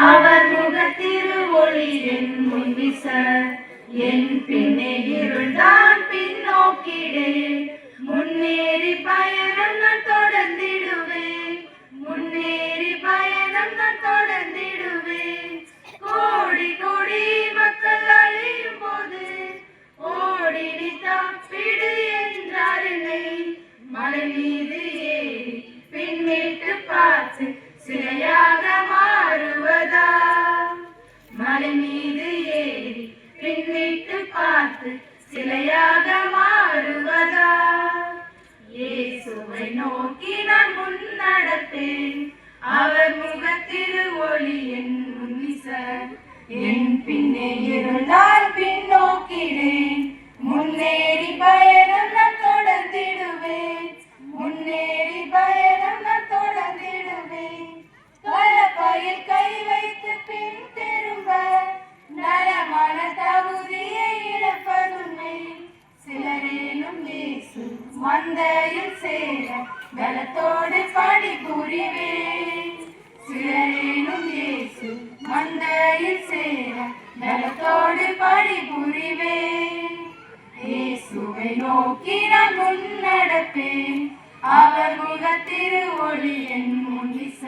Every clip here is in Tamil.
அவர் முகத்திரு ஒளி என் முன் வீச, என் பின்னே இருள்தான் பின்னோக்கிடேன். முன்னேறி பயணம் நான் தொடர்ந்திடுவேன், முன்னேறி பயணம் நான் தொடர்ந்திடுவேன். கோடி கோடி மக்கள் அழியும் போது ஓடி நீ தப்பிடு என்றார் என்னை. மலை மீது ஏறி பின்னிட்டு பார்த்து சிலையாக மாறுவதா? மலை மீது ஏறி பின்னிட்டு பார்த்து சிலையாக மாறுவதா? இயேசுவை நோக்கி நான் முன்னடப்பேன், அவர் முகத்திரு ஒளி என் முன் வீச, என் பின்னே இருந்தால் பின்னோக்கிடேன். முன்னேறி பயணம் நான் தொடர்ந்திடுவேன், முன்னேறி பயணம் நான் தொடர்ந்திடுவேன். கலப்பையில் கை வைத்து பின் திரும்ப நலமான தகுதியை இழப்பதுமே. சிலரேனும் இயேசு மந்தையில் சேர பலத்தோடு பணிபுரிவேன், சிலரேனும் இயேசு மந்தையில் சேர பலத்தோடு பணிபுரிவேன். இயேசுவை நோக்கி நான் முன்னடப்பேன், அவர் முகத்திரு ஒளி என் முன் வீச,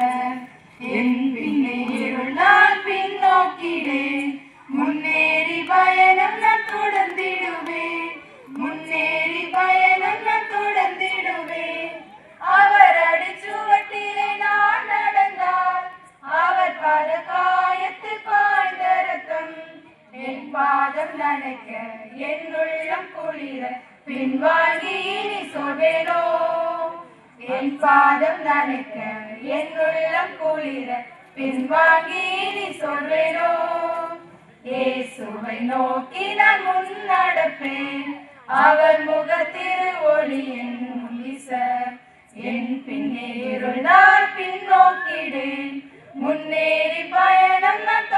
என் பின்னே இருளால் பின்னோக்கிடேன். முன்னேறி பயணம் நான் தொடர்ந்திடுவேன், முன்னேறி பயணம் நான் தொடர்ந்திடுவேன். அவர் அடிச்சுவட்டிலே நான் நடந்தால், அவர் பாத காயத்து பாய்ந்த ரத்தம் என் பாதம் நனைக்க, என் உள்ளம் குளிர பின்வாங்கி இனி சொல்வேனோ. என் பாதம் நனைக்க, என் உள்ளம் குளிர பின்வாங்கி இனி சொல்வேனோ. இயேசுவை நோக்கி நான் முன்னடப்பேன், அவர் முகத்திரு ஒளி என் முன் வீச, என் பின்னே இருள் நான் பின்னோக்கிடேன். முன்னேறி பயணம் நான்